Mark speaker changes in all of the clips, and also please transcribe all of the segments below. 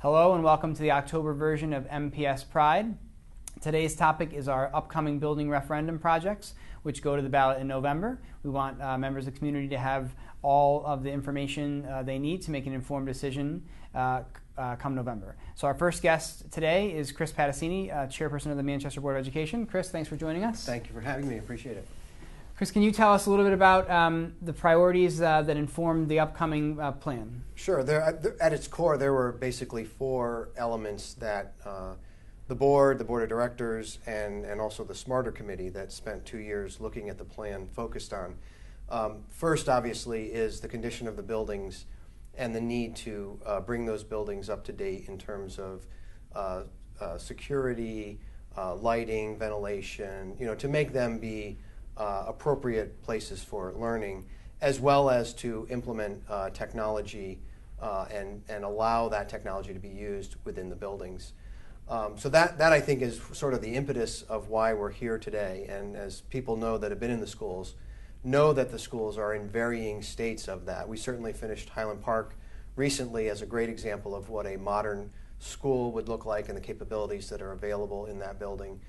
Speaker 1: Hello and welcome to the October version of MPS Pride. Today's topic is our upcoming building referendum projects, which go to the ballot in November. We want members of the community to have all of the information they need to make an informed decision come November. So our first guest today is Chris Patacini, Chairperson of the Manchester Board of Education. Chris, thanks for joining us.
Speaker 2: Thank you for having me. I appreciate it.
Speaker 1: Chris, can you tell us a little bit about the priorities that inform the upcoming plan?
Speaker 2: Sure. At its core, there were basically four elements that the board of directors, and also the Smarter Committee that spent 2 years looking at the plan focused on. First, obviously, is the condition of the buildings and the need to bring those buildings up to date in terms of security, lighting, ventilation, to make them be appropriate places for learning, as well as to implement technology and allow that technology to be used within the buildings. So that I think is sort of the impetus of why we're here today. And as people know that have been in the schools, know that the schools are in varying states of that. We certainly finished Highland Park recently as a great example of what a modern school would look like and the capabilities that are available in that building.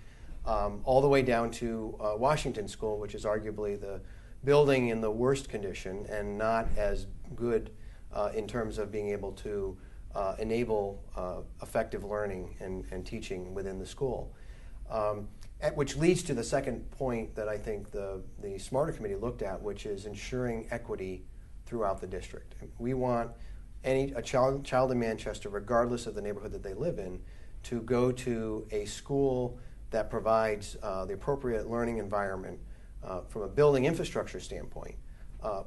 Speaker 2: All the way down to Washington School, which is arguably the building in the worst condition and not as good in terms of being able to enable effective learning and teaching within the school. Which leads to the second point that I think the Smarter Committee looked at, which is ensuring equity throughout the district. We want a child in Manchester, regardless of the neighborhood that they live in, to go to a school that provides the appropriate learning environment from a building infrastructure standpoint,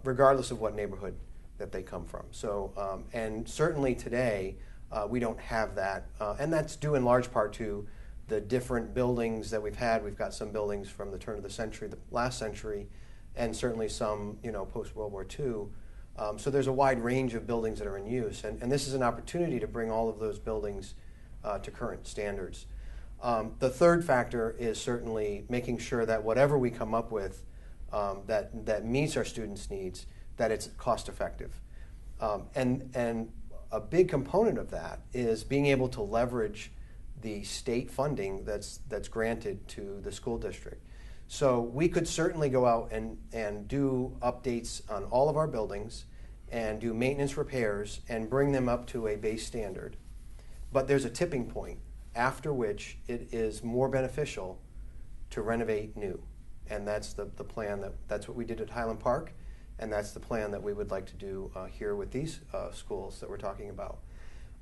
Speaker 2: regardless of what neighborhood that they come from. So, and certainly today, we don't have that, and that's due in large part to the different buildings that we've had. We've got some buildings from the turn of the century, the last century, and certainly some, post-World War II. So there's a wide range of buildings that are in use, and this is an opportunity to bring all of those buildings to current standards. The third factor is certainly making sure that whatever we come up with that meets our students' needs, that it's cost effective. And a big component of that is being able to leverage the state funding that's granted to the school district. So we could certainly go out and do updates on all of our buildings and do maintenance repairs and bring them up to a base standard. But there's a tipping point after which it is more beneficial to renovate new. And that's the plan, that's what we did at Highland Park, and that's the plan that we would like to do here with these schools that we're talking about.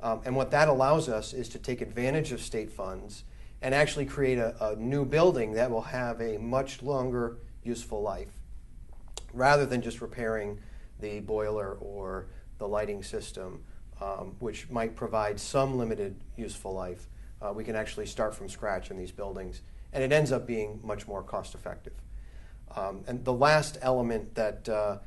Speaker 2: And what that allows us is to take advantage of state funds and actually create a new building that will have a much longer useful life, rather than just repairing the boiler or the lighting system, which might provide some limited useful life. We can actually start from scratch in these buildings, and it ends up being much more cost effective. And the last element that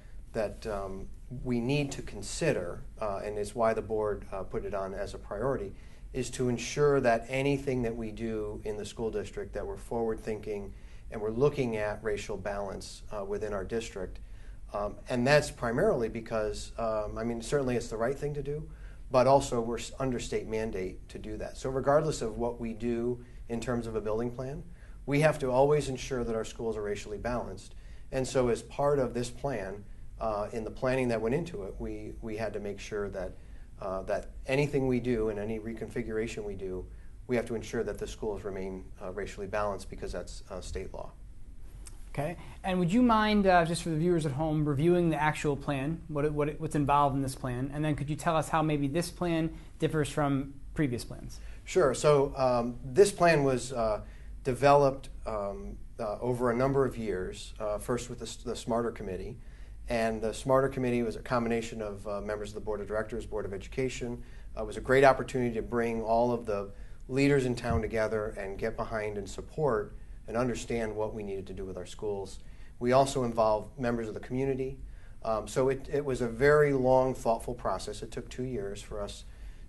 Speaker 2: we need to consider, and is why the board put it on as a priority, is to ensure that anything that we do in the school district, that we're forward thinking and we're looking at racial balance within our district. And that's primarily because, certainly it's the right thing to do, but also we're under state mandate to do that. So regardless of what we do in terms of a building plan, we have to always ensure that our schools are racially balanced. And so as part of this plan, in the planning that went into it, we had to make sure that anything we do and any reconfiguration we do, we have to ensure that the schools remain racially balanced, because that's state law.
Speaker 1: Okay, and would you mind, just for the viewers at home, reviewing the actual plan, what's involved in this plan, and then could you tell us how maybe this plan differs from previous plans?
Speaker 2: Sure. So this plan was developed over a number of years, first with the Smarter Committee, and the Smarter Committee was a combination of members of the Board of Directors, Board of Education. It was a great opportunity to bring all of the leaders in town together and get behind and support and understand what we needed to do with our schools. We also involved members of the community. So it was a very long, thoughtful process. It took 2 years for us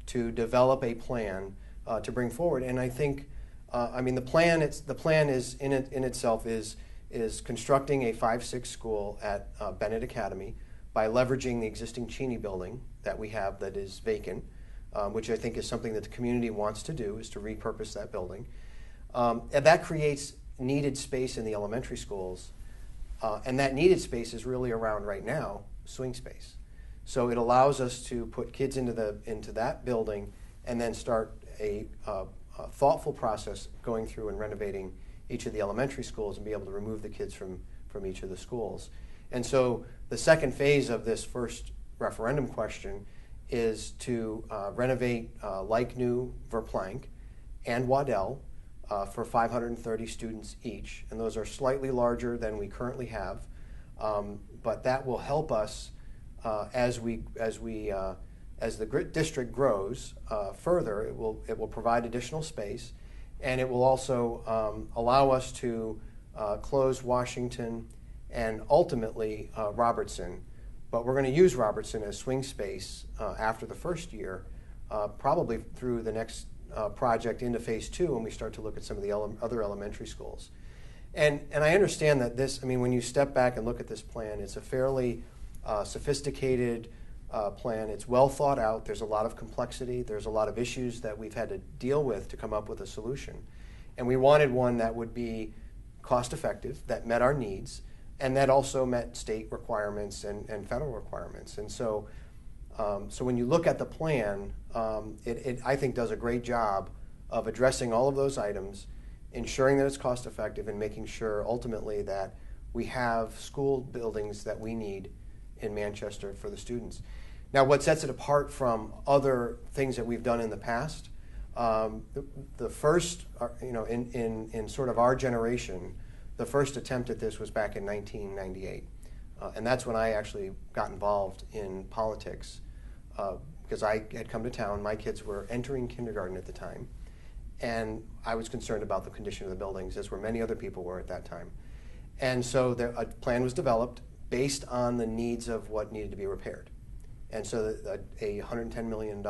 Speaker 2: to develop a plan to bring forward. And I think, the plan is in itself is constructing a 5-6 school at Bennett Academy by leveraging the existing Cheney building that we have that is vacant, which I think is something that the community wants to do, is to repurpose that building. And that creates needed space in the elementary schools, and that needed space is really around right now swing space. So it allows us to put kids into that building and then start a thoughtful process going through and renovating each of the elementary schools and be able to remove the kids from each of the schools. And so the second phase of this first referendum question is to renovate like new Verplank and Waddell for 530 students each, and those are slightly larger than we currently have, but that will help us as the district grows further. It will provide additional space, and it will also allow us to close Washington and ultimately Robertson. But we're going to use Robertson as swing space after the first year, probably through the next project into phase 2 when we start to look at some of the other elementary schools. And I understand that this, I mean, when you step back and look at this plan, it's a fairly sophisticated plan. It's well thought out. There's a lot of complexity. There's a lot of issues that we've had to deal with to come up with a solution. And we wanted one that would be cost effective, that met our needs, and that also met state requirements and federal requirements. And so when you look at the plan, it I think does a great job of addressing all of those items, ensuring that it's cost effective, and making sure ultimately that we have school buildings that we need in Manchester for the students. Now, what sets it apart from other things that we've done in the past, the first, in sort of our generation, the first attempt at this was back in 1998. And that's when I actually got involved in politics because I had come to town. My kids were entering kindergarten at the time, and I was concerned about the condition of the buildings, as were many other people were at that time. And so a plan was developed based on the needs of what needed to be repaired. And so a $110 million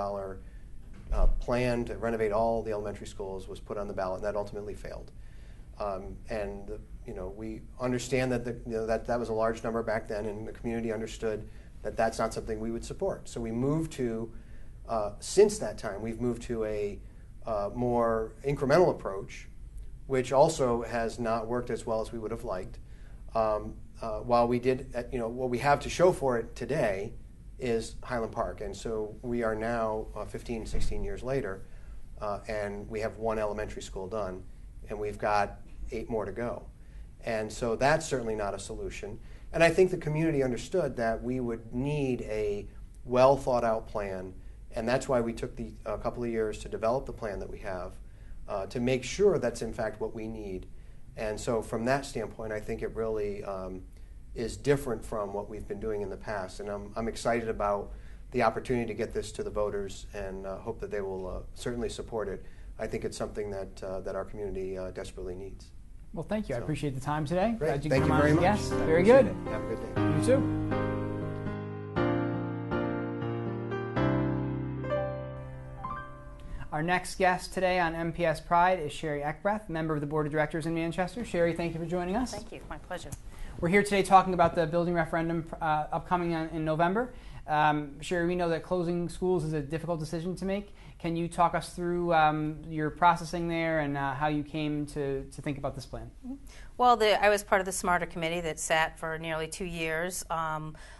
Speaker 2: plan to renovate all the elementary schools was put on the ballot, and that ultimately failed. We understand that that was a large number back then, and the community understood that that's not something we would support. So we moved to, since that time, we've moved to a more incremental approach, which also has not worked as well as we would have liked. While we did, what we have to show for it today is Highland Park. And so we are now 15, 16 years later, and we have one elementary school done, and we've got 8 more to go. And so that's certainly not a solution. And I think the community understood that we would need a well thought out plan, and that's why we took a couple of years to develop the plan that we have to make sure that's in fact what we need. And so from that standpoint, I think it really is different from what we've been doing in the past. And I'm excited about the opportunity to get this to the voters, and hope that they will certainly support it. I think it's something that our community desperately needs.
Speaker 1: Well, thank you. I appreciate the time today.
Speaker 2: Great.
Speaker 1: Glad you
Speaker 2: Thank
Speaker 1: came
Speaker 2: you
Speaker 1: on
Speaker 2: very
Speaker 1: as a
Speaker 2: much.
Speaker 1: guest. Very good.
Speaker 2: Have a good day.
Speaker 1: You too. Our next guest today on MPS Pride is Sherry Eckbreath, member of the Board of Directors in Manchester. Sherry, thank you for joining us.
Speaker 3: Thank you. My pleasure.
Speaker 1: We're here today talking about the building referendum upcoming in November. Sherry, we know that closing schools is a difficult decision to make. Can you talk us through your processing there and how you came to think about this plan?
Speaker 3: Well, I was part of the Smarter Committee that sat for nearly 2 years,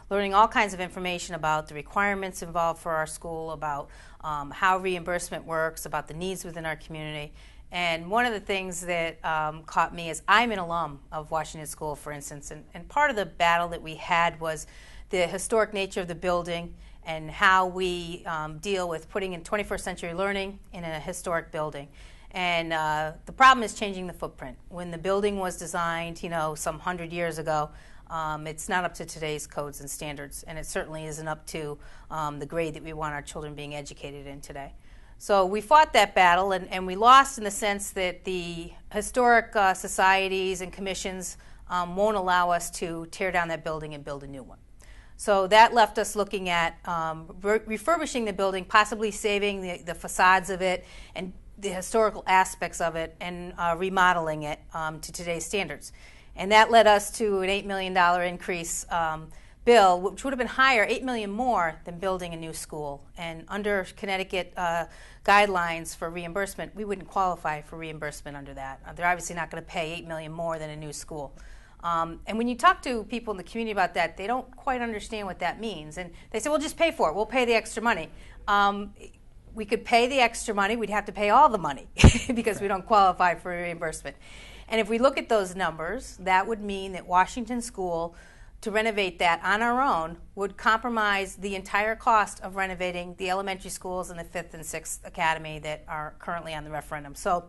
Speaker 3: learning all kinds of information about the requirements involved for our school, about how reimbursement works, about the needs within our community. And one of the things that caught me is I'm an alum of Washington School, for instance, and part of the battle that we had was the historic nature of the building and how we deal with putting in 21st century learning in a historic building. And the problem is changing the footprint. When the building was designed, some 100 years ago, it's not up to today's codes and standards, and it certainly isn't up to the grade that we want our children being educated in today. So we fought that battle, and we lost in the sense that the historic societies and commissions won't allow us to tear down that building and build a new one. So that left us looking at refurbishing the building, possibly saving the facades of it and the historical aspects of it, and remodeling it to today's standards. And that led us to an $8 million increase, bill, which would have been higher, $8 million more than building a new school. And under Connecticut guidelines for reimbursement, we wouldn't qualify for reimbursement under that. They're obviously not going to pay $8 million more than a new school. And when you talk to people in the community about that, they don't quite understand what that means. And they say, well, just pay for it. We'll pay the extra money. We could pay the extra money. We'd have to pay all the money because we don't qualify for reimbursement. And if we look at those numbers, that would mean that Washington School, to renovate that on our own, would compromise the entire cost of renovating the elementary schools and the 5th and 6th Academy that are currently on the referendum. So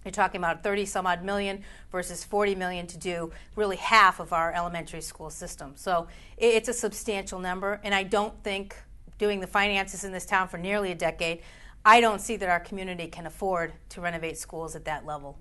Speaker 3: you're talking about 30-some-odd million versus 40 million to do really half of our elementary school system. So it's a substantial number, and I don't think, doing the finances in this town for nearly a decade, I don't see that our community can afford to renovate schools at that level.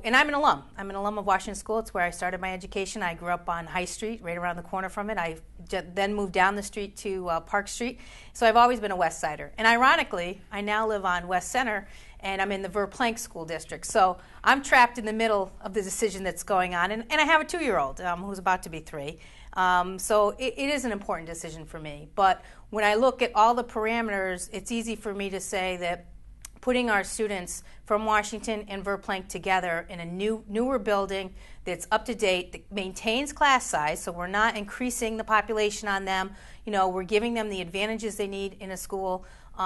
Speaker 3: And I'm an alum. I'm an alum of Washington School. It's where I started my education. I grew up on High Street, right around the corner from it. I then moved down the street to Park Street. So I've always been a West Sider. And ironically, I now live on West Center, and I'm in the Verplanck School District. So I'm trapped in the middle of the decision that's going on. And I have a 2-year-old who's about to be 3. So it is an important decision for me. But when I look at all the parameters, it's easy for me to say that putting our students from Washington and Verplanck together in a newer building that's up to date, that maintains class size, so we're not increasing the population on them, we're giving them the advantages they need in a school,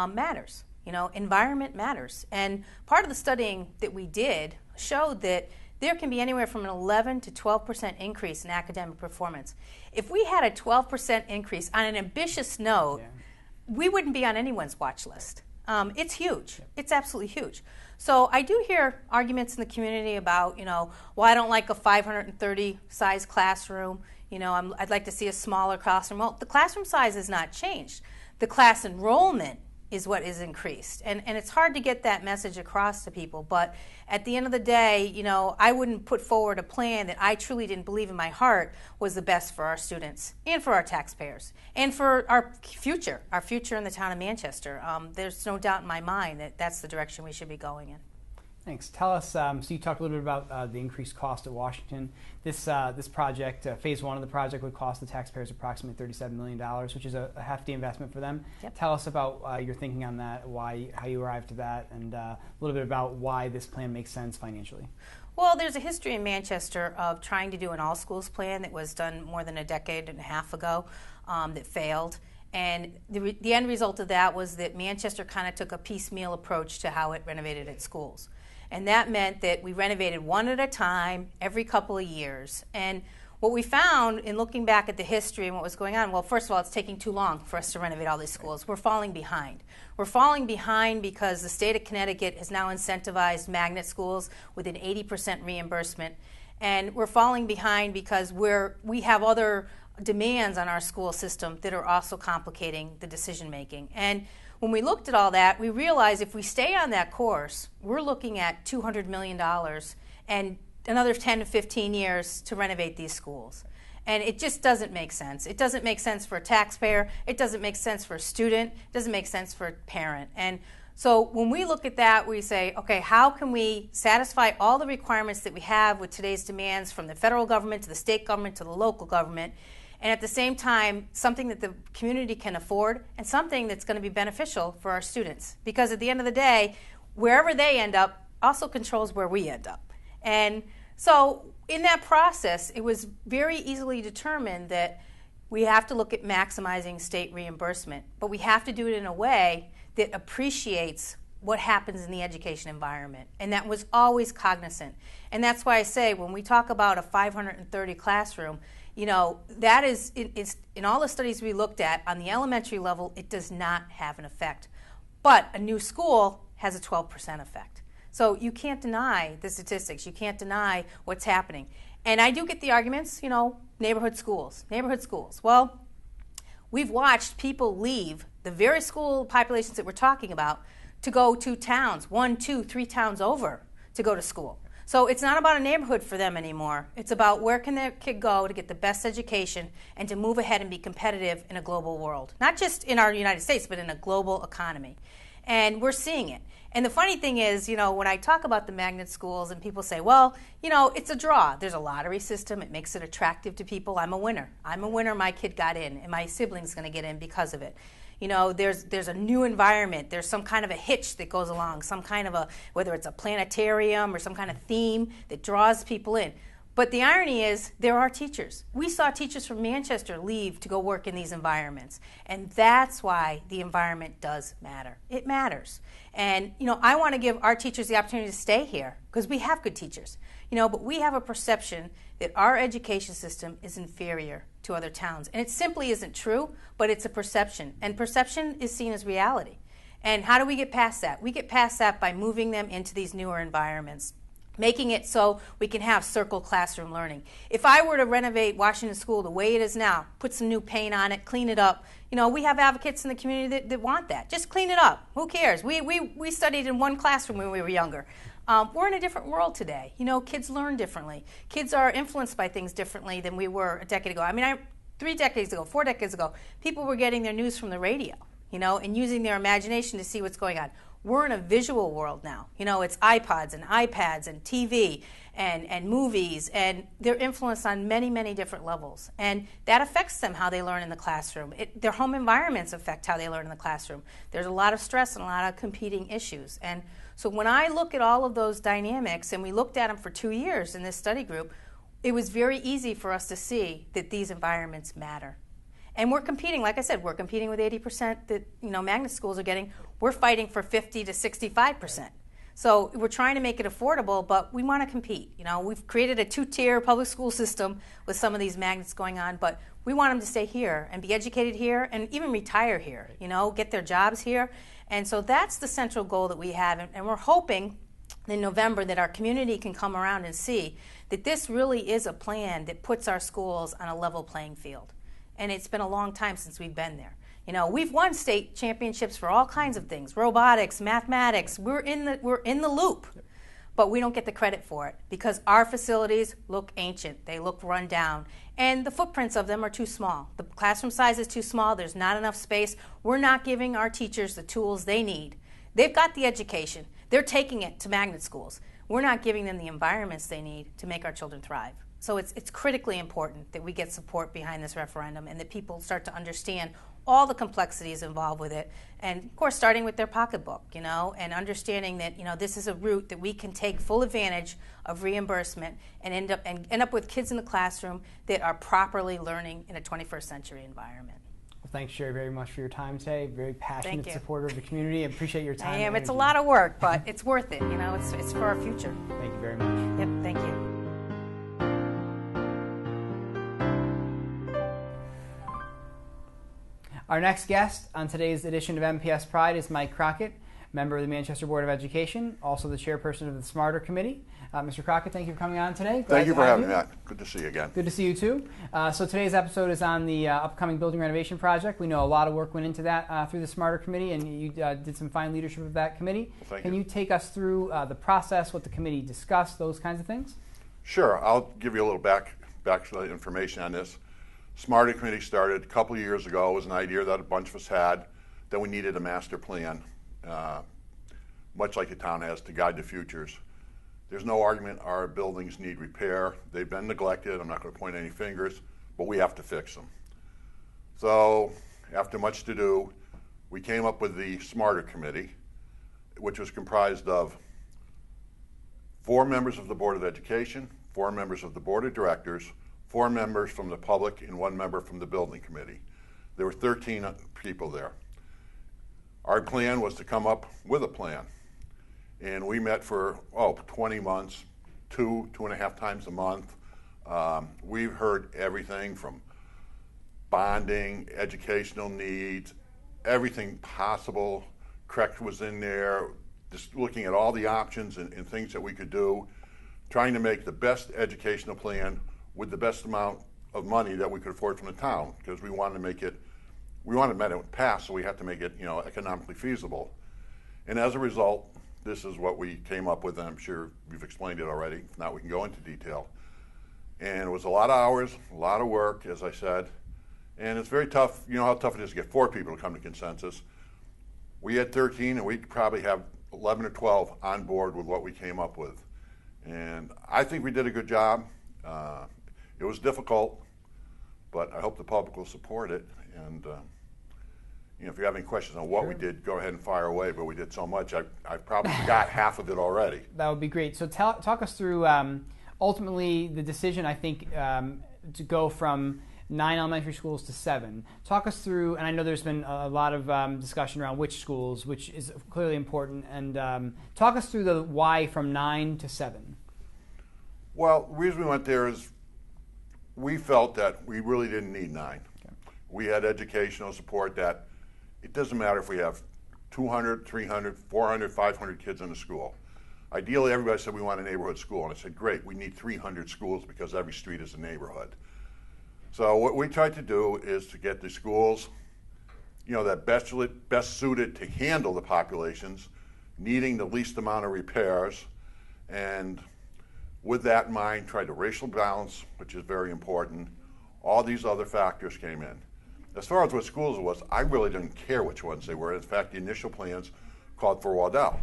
Speaker 3: matters. Environment matters. And part of the studying that we did showed that there can be anywhere from an 11 to 12% increase in academic performance. If we had a 12% increase on an ambitious note, we wouldn't be on anyone's watch list. It's huge. It's absolutely huge. So I do hear arguments in the community about, well, I don't like a 530 size classroom. I'd like to see a smaller classroom. Well, the classroom size has not changed. The class enrollment is what is increased. And it's hard to get that message across to people. But at the end of the day, I wouldn't put forward a plan that I truly didn't believe in my heart was the best for our students and for our taxpayers and for our future in the town of Manchester. There's no doubt in my mind that that's the direction we should be going in.
Speaker 1: Thanks. Tell us, so you talked a little bit about the increased cost at Washington. This project, phase 1 of the project, would cost the taxpayers approximately $37 million, which is a hefty investment for them.
Speaker 3: Yep.
Speaker 1: Tell us about your thinking on that, how you arrived at that, and a little bit about why this plan makes sense financially.
Speaker 3: Well, there's a history in Manchester of trying to do an all-schools plan that was done more than a decade and a half ago that failed. And the end result of that was that Manchester kind of took a piecemeal approach to how it renovated its schools. And that meant that we renovated one at a time every couple of years. And what we found in looking back at the history and what was going on, well, first of all, it's taking too long for us to renovate all these schools. We're falling behind. We're falling behind because the state of Connecticut has now incentivized magnet schools with an 80% reimbursement. And we're falling behind because we have other demands on our school system that are also complicating the decision making. And when we looked at all that, we realized if we stay on that course, we're looking at $200 million and another 10 to 15 years to renovate these schools. And it just doesn't make sense. It doesn't make sense for a taxpayer. It doesn't make sense for a student. It doesn't make sense for a parent. And so when we look at that, we say, okay, how can we satisfy all the requirements that we have with today's demands from the federal government to the state government to the local government, and at the same time, something that the community can afford and something that's going to be beneficial for our students. Because at the end of the day, wherever they end up also controls where we end up. And so in that process, it was very easily determined that we have to look at maximizing state reimbursement, but we have to do it in a way that appreciates what happens in the education environment. And that was always cognizant. And that's why I say when we talk about a 530 classroom, that is, in all the studies we looked at, on the elementary level, it does not have an effect. But a new school has a 12% effect. So you can't deny the statistics. You can't deny what's happening. And I do get the arguments, neighborhood schools. Well, we've watched people leave the very school populations that we're talking about to go to towns, 1, 2, 3 towns over to go to school. So it's not about a neighborhood for them anymore. It's about where can their kid go to get the best education and to move ahead and be competitive in a global world. Not just in our United States, but in a global economy. And we're seeing it. And the funny thing is, when I talk about the magnet schools and people say, well, it's a draw. There's a lottery system. It makes it attractive to people. I'm a winner. My kid got in, and my sibling's going to get in because of it. There's a new environment. There's some kind of a hitch that goes along, some kind of whether it's a planetarium or some kind of theme that draws people in. But the irony is, there are teachers. We saw teachers from Manchester leave to go work in these environments. And that's why the environment does matter. It matters. And, I want to give our teachers the opportunity to stay here because we have good teachers. But we have a perception that our education system is inferior to other towns. And it simply isn't true, but it's a perception. And perception is seen as reality. And how do we get past that? We get past that by moving them into these newer environments, making it so we can have circle classroom learning. If I were to renovate Washington School the way it is now, put some new paint on it, clean it up, we have advocates in the community that want that. Just clean it up. Who cares? We studied in one classroom when we were younger. We're in a different world today. Kids learn differently. Kids are influenced by things differently than we were a decade ago. 4 decades ago, people were getting their news from the radio, and using their imagination to see what's going on. We're in a visual world now. It's iPods and iPads and TV and movies, and they're influenced on many, many different levels. And that affects them, how they learn in the classroom. Their home environments affect how they learn in the classroom. There's a lot of stress and a lot of competing issues. And so when I look at all of those dynamics, and we looked at them for 2 years in this study group, it was very easy for us to see that these environments matter. And we're competing, like I said, we're competing with 80% that magnet schools are getting. We're fighting for 50 to 65%. So we're trying to make it affordable, but we want to compete. We've created a 2-tier public school system with some of these magnets going on, but we want them to stay here and be educated here and even retire here, get their jobs here. And so that's the central goal that we have. And we're hoping in November that our community can come around and see that this really is a plan that puts our schools on a level playing field. And it's been a long time since we've been there. We've won state championships for all kinds of things, robotics, mathematics. We're in the loop, but we don't get the credit for it because our facilities look ancient. They look run down, and the footprints of them are too small. The classroom size is too small. There's not enough space. We're not giving our teachers the tools they need. They've got the education. They're taking it to magnet schools. We're not giving them the environments they need to make our children thrive. So it's critically important that we get support behind this referendum and that people start to understand all the complexities involved with it. And, of course, starting with their pocketbook, and understanding that, this is a route that we can take full advantage of reimbursement and end up with kids in the classroom that are properly learning in a 21st century environment.
Speaker 1: Well, thanks, Sherry, very much for your time today. Very passionate supporter of the community. I appreciate your time.
Speaker 3: I am. It's a lot of work, but it's worth it. It's for our future.
Speaker 1: Thank you very much.
Speaker 3: Yep, thank you.
Speaker 1: Our next guest on today's edition of MPS Pride is Mike Crockett, member of the Manchester Board of Education, also the chairperson of the Smarter Committee. Mr. Crockett, thank you for coming on today.
Speaker 4: Thank you for having me. Good to see you again.
Speaker 1: Good to see you too. So today's episode is on the upcoming building renovation project. We know a lot of work went into that through the Smarter Committee, and you did some fine leadership of that committee.
Speaker 4: Well,
Speaker 1: Can you take us through the process, what the committee discussed, those kinds of things?
Speaker 4: Sure. I'll give you a little back information on this. Smarter Committee started a couple of years ago. It was an idea that a bunch of us had that we needed a master plan, much like the town has, to guide the futures. There's no argument our buildings need repair. They've been neglected. I'm not going to point any fingers, but we have to fix them. So after much to do, we came up with the Smarter Committee, which was comprised of 4 members of the Board of Education, 4 members of the Board of Directors, 4 members from the public, and 1 member from the building committee. There were 13 people there. Our plan was to come up with a plan. And we met for 20 months, 2.5 times a month. We've heard everything from bonding, educational needs, everything possible. Correct was in there, just looking at all the options and things that we could do, trying to make the best educational plan with the best amount of money that we could afford from the town, because we wanted to make it pass, so we had to make it, economically feasible. And as a result, this is what we came up with, and I'm sure we've explained it already. If not, we can go into detail. And it was a lot of hours, a lot of work, as I said, and it's very tough. You know how tough it is to get 4 people to come to consensus. We had 13, and we probably have 11 or 12 on board with what we came up with. And I think we did a good job. It was difficult, but I hope the public will support it. And if you have any questions on what we did, go ahead and fire away. But we did so much, I probably forgot half of it already.
Speaker 1: That would be great. So talk us through ultimately the decision, I think, to go from 9 elementary schools to 7. Talk us through, and I know there's been a lot of discussion around which schools, which is clearly important, and talk us through the why from 9 to 7.
Speaker 4: Well, the reason we went there is we felt that we really didn't need 9. Okay. We had educational support that it doesn't matter if we have 200, 300, 400, 500 kids in the school. Ideally, everybody said we want a neighborhood school, and I said, great, we need 300 schools because every street is a neighborhood. So what we tried to do is to get the schools, that best suited to handle the populations, needing the least amount of repairs, and with that in mind, tried to racial balance, which is very important. All these other factors came in. As far as what schools it was, I really didn't care which ones they were. In fact, the initial plans called for Waddell.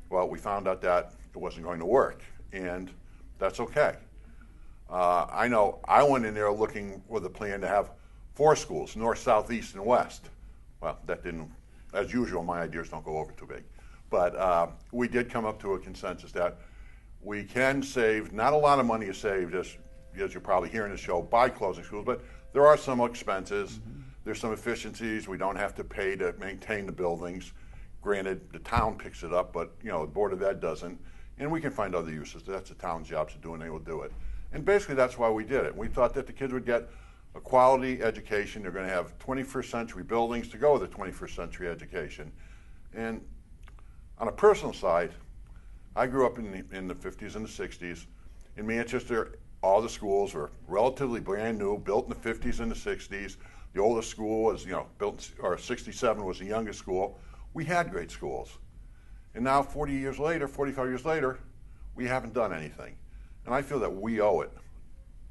Speaker 4: Well, we found out that it wasn't going to work, and that's okay. I know I went in there looking with a plan to have 4 schools, north, south, east, and west. Well, that didn't, as usual, my ideas don't go over too big. But we did come up to a consensus that we can save, not a lot of money is saved, as you're probably hearing the show, by closing schools, but there are some expenses. Mm-hmm. There's some efficiencies. We don't have to pay to maintain the buildings. Granted, the town picks it up, but the Board of Ed doesn't. And we can find other uses. That's the town's job to do, and they will do it. And basically, that's why we did it. We thought that the kids would get a quality education. They're going to have 21st century buildings to go with a 21st century education. And on a personal side, I grew up in the 50s and the 60s. In Manchester, all the schools were relatively brand new, built in the 50s and the 60s. The oldest school was, built, or 67 was the youngest school. We had great schools. And now 45 years later, we haven't done anything. And I feel that we owe it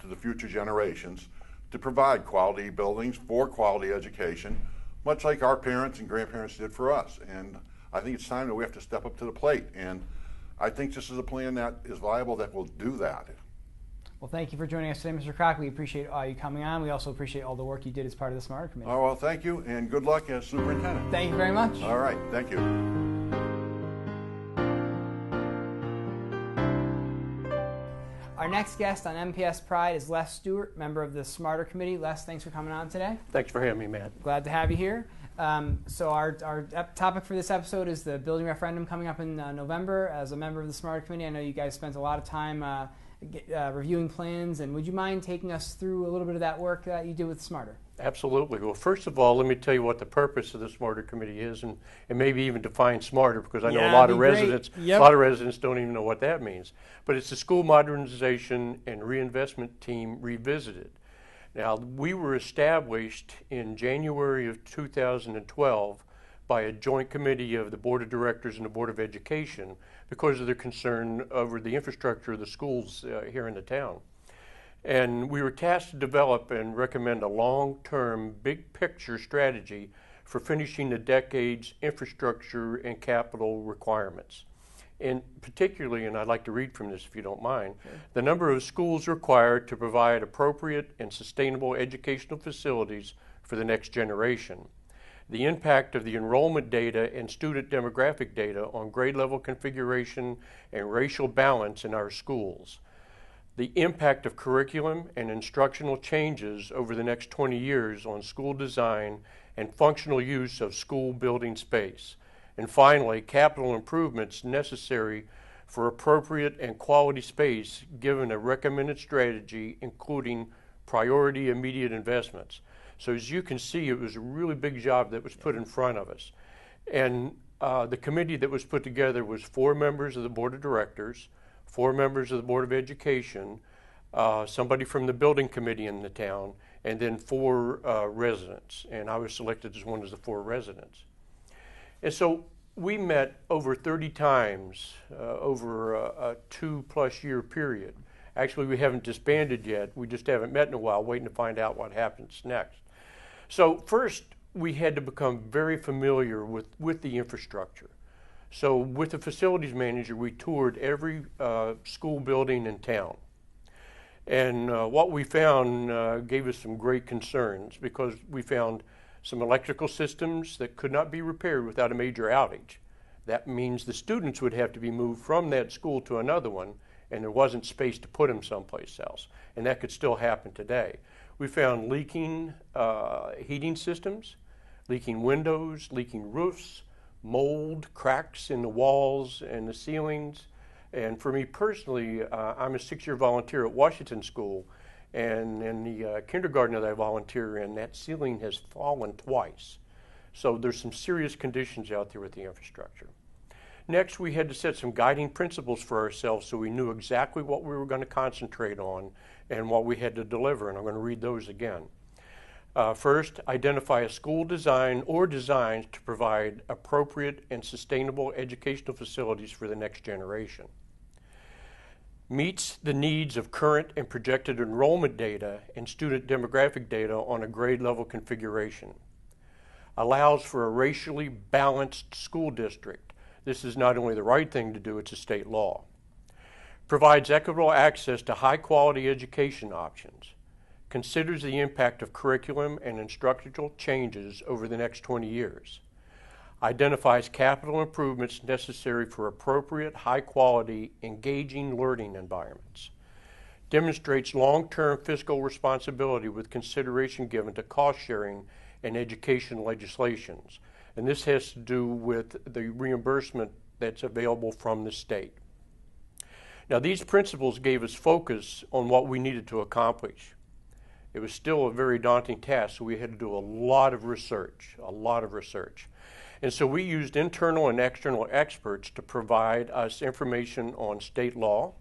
Speaker 4: to the future generations to provide quality buildings for quality education, much like our parents and grandparents did for us. And I think it's time that we have to step up to the plate. And I think this is a plan that is viable that will do that.
Speaker 1: Well, thank you for joining us today, Mr. Kroc. We appreciate you coming on. We also appreciate all the work you did as part of the Smarter Committee.
Speaker 4: Oh, well, thank you, and good luck as superintendent.
Speaker 1: Thank you very much.
Speaker 4: All right, thank you.
Speaker 1: Our next guest on MPS Pride is Les Stewart, member of the Smarter Committee. Les, thanks for coming on today.
Speaker 5: Thanks for having me, Matt.
Speaker 1: Glad to have you here. So our topic for this episode is the building referendum coming up in November. As a member of the Smarter Committee, I know you guys spent a lot of time reviewing plans, and would you mind taking us through a little bit of that work that you did with Smarter?
Speaker 5: Absolutely. Well, first of all, let me tell you what the purpose of the Smarter Committee is, and maybe even define Smarter, because I know a lot of residents, a lot of residents don't even know what that means. But it's the School Modernization and Reinvestment Team Revisited. Now, we were established in January of 2012 by a joint committee of the Board of Directors and the Board of Education because of their concern over the infrastructure of the schools here in the town. And we were tasked to develop and recommend a long-term, big-picture strategy for finishing the decade's infrastructure and capital requirements. And particularly, and I'd like to read from this if you don't mind, the number of schools required to provide appropriate and sustainable educational facilities for the next generation. The impact of the enrollment data and student demographic data on grade level configuration and racial balance in our schools. The impact of curriculum and instructional changes over the next 20 years on school design and functional use of school building space. And finally, capital improvements necessary for appropriate and quality space given a recommended strategy, including priority immediate investments. So as you can see, it was a really big job that was put in front of us. And the committee that was put together was 4 members of the Board of Directors, 4 members of the Board of Education, somebody from the building committee in the town, and then 4 residents. And I was selected as one of the 4 residents. And so we met over 30 times over a 2+ year period. Actually, we haven't disbanded yet. We just haven't met in a while, waiting to find out what happens next. So first, we had to become very familiar with the infrastructure. So with the facilities manager, we toured every school building in town. And what we found gave us some great concerns, because we found some electrical systems that could not be repaired without a major outage. That means the students would have to be moved from that school to another one, and there wasn't space to put them someplace else. And that could still happen today. We found leaking heating systems, leaking windows, leaking roofs, mold, cracks in the walls and the ceilings. And for me personally, I'm a 6-year volunteer at Washington School, and in the kindergarten that I volunteer in, that ceiling has fallen twice. So there's some serious conditions out there with the infrastructure. Next, we had to set some guiding principles for ourselves so we knew exactly what we were going to concentrate on and what we had to deliver, and I'm going to read those again. First, identify a school design or designs to provide appropriate and sustainable educational facilities for the next generation. Meets the needs of current and projected enrollment data and student demographic data on a grade level configuration. Allows for a racially balanced school district. This is not only the right thing to do, it's a state law. Provides equitable access to high quality education options. Considers the impact of curriculum and instructional changes over the next 20 years. Identifies capital improvements necessary for appropriate, high-quality, engaging learning environments. Demonstrates long-term fiscal responsibility with consideration given to cost-sharing and education legislations. And this has to do with the reimbursement that's available from the state. Now, these principles gave us focus on what we needed to accomplish. It was still a very daunting task, so we had to do a lot of research. And so we used internal and external experts to provide us information on state law,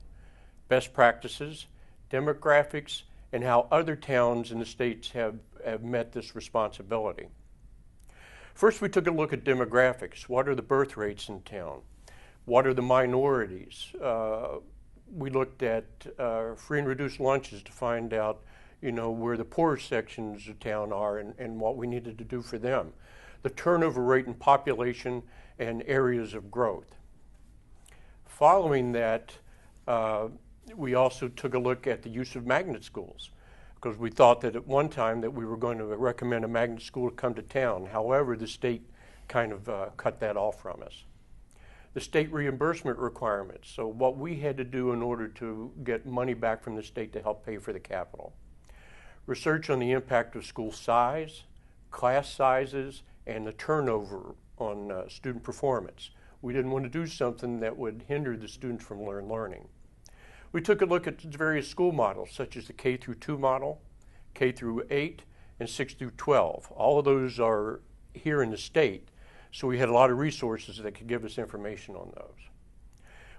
Speaker 5: best practices, demographics, and how other towns in the states have met this responsibility. First, we took a look at demographics. What are the birth rates in town? What are the minorities? We looked at free and reduced lunches to find out where the poorer sections of town are and what we needed to do for them. The turnover rate in population and areas of growth. Following that, we also took a look at the use of magnet schools, because we thought that at one time that we were going to recommend a magnet school to come to town. However, the state kind of cut that off from us. The state reimbursement requirements, so what we had to do in order to get money back from the state to help pay for the capital. Research on the impact of school size, class sizes, and the turnover on student performance. We didn't want to do something that would hinder the students from learning. We took a look at various school models, such as the K through 2 model, K through 8, and 6 through 12. All of those are here in the state, so we had a lot of resources that could give us information on those.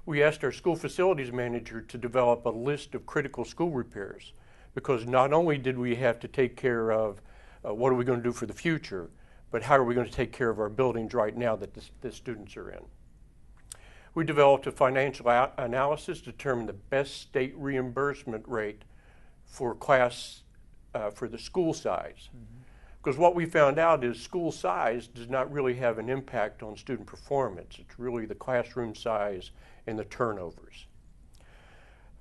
Speaker 5: We asked our school facilities manager to develop a list of critical school repairs, because not only did we have to take care of what are we going to do for the future, but how are we going to take care of our buildings right now that the students are in. We developed a financial analysis to determine the best state reimbursement rate for for the school size. Because what we found out is school size does not really have an impact on student performance. It's really the classroom size and the turnovers.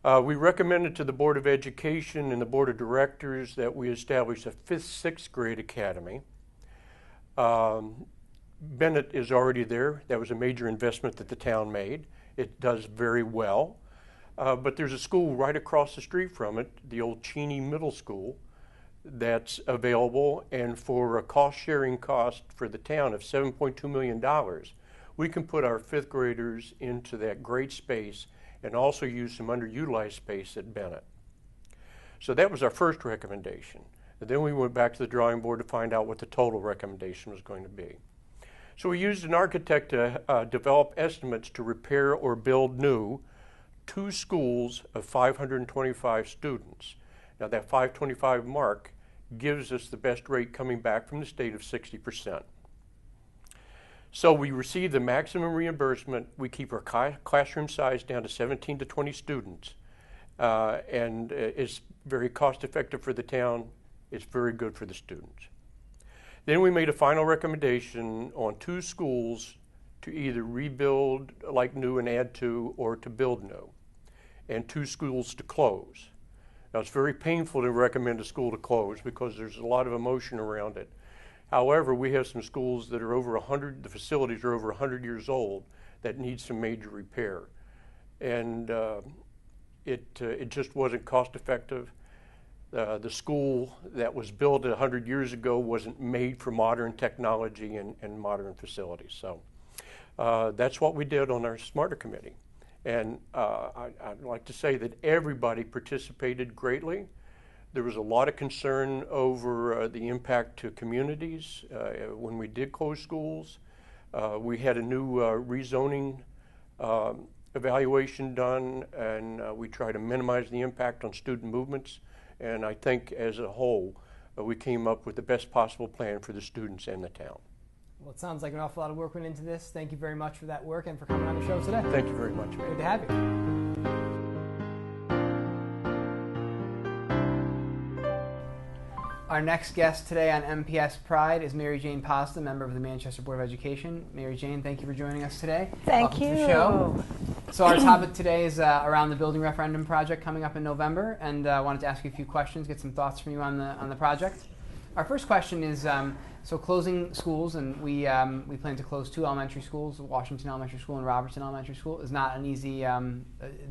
Speaker 5: We recommended to the Board of Education and the Board of Directors that we establish a 5th, 6th grade academy. Bennett is already there. That was a major investment that the town made. It does very well. But there's a school right across the street from it, the old Cheney Middle School, that's available, and for a cost-sharing cost for the town of $7.2 million, we can put our 5th graders into that great space and also use some underutilized space at Bennett. So that was our first recommendation. And then we went back to the drawing board to find out what the total recommendation was going to be. So we used an architect to develop estimates to repair or build new 2 schools of 525 students. Now that 525 mark gives us the best rate coming back from the state of 60%. So we receive the maximum reimbursement. We keep our classroom size down to 17 to 20 students. And it's very cost effective for the town. It's very good for the students. Then we made a final recommendation on 2 schools to either rebuild like new and add to, or to build new, and 2 schools to close. Now, it's very painful to recommend a school to close because there's a lot of emotion around it. However, we have some schools that are over 100, the facilities are over 100 years old, that need some major repair. And it just wasn't cost effective. The school that was built 100 years ago wasn't made for modern technology and modern facilities. So that's what we did on our Smarter Committee. And I'd like to say that everybody participated greatly. There was a lot of concern over the impact to communities when we did close schools. We had a new rezoning evaluation done, and we try to minimize the impact on student movements. And I think as a whole, we came up with the best possible plan for the students and the town.
Speaker 1: Well, it sounds like an awful lot of work went into this. Thank you very much for that work and for coming on the show today.
Speaker 5: Thank you very much.
Speaker 1: Good to have you. Our next guest today on MPS Pride is Mary Jane Pasta, member of the Manchester Board of Education. Mary Jane, thank you for joining us today.
Speaker 6: Thank you.
Speaker 1: Welcome to the show. So our topic today is around the building referendum project coming up in November, and I wanted to ask you a few questions, get some thoughts from you on the project. Our first question is, so closing schools, and we plan to close 2 elementary schools, Washington Elementary School and Robertson Elementary School, is not an easy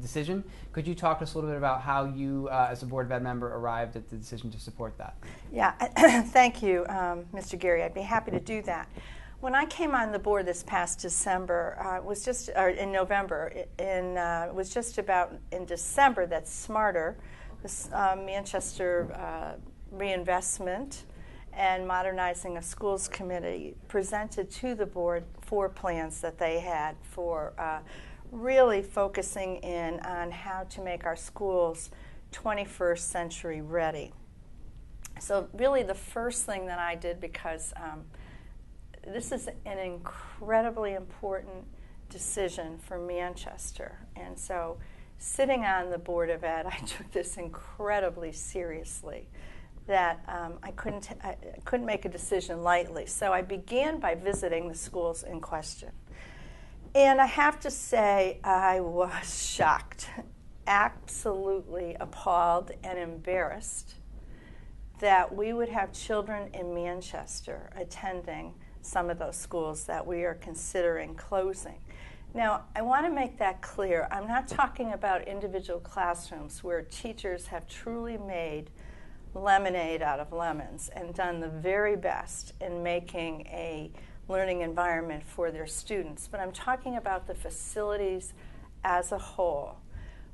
Speaker 1: decision. Could you talk to us a little bit about how you, as a Board of Ed member, arrived at the decision to support that?
Speaker 6: Yeah, thank you, Mr. Gary. I'd be happy to do that. When I came on the board this past December, in November, it was just about in December that Smarter, this Manchester Reinvestment and Modernizing of Schools Committee, presented to the board 4 plans that they had for really focusing in on how to make our schools 21st century ready. So really the first thing that I did, because this is an incredibly important decision for Manchester, and so sitting on the Board of Ed, I took this incredibly seriously, that I couldn't make a decision lightly. So I began by visiting the schools in question. And I have to say, I was shocked, absolutely appalled and embarrassed that we would have children in Manchester attending some of those schools that we are considering closing. Now, I want to make that clear. I'm not talking about individual classrooms where teachers have truly made lemonade out of lemons and done the very best in making a learning environment for their students. But I'm talking about the facilities as a whole,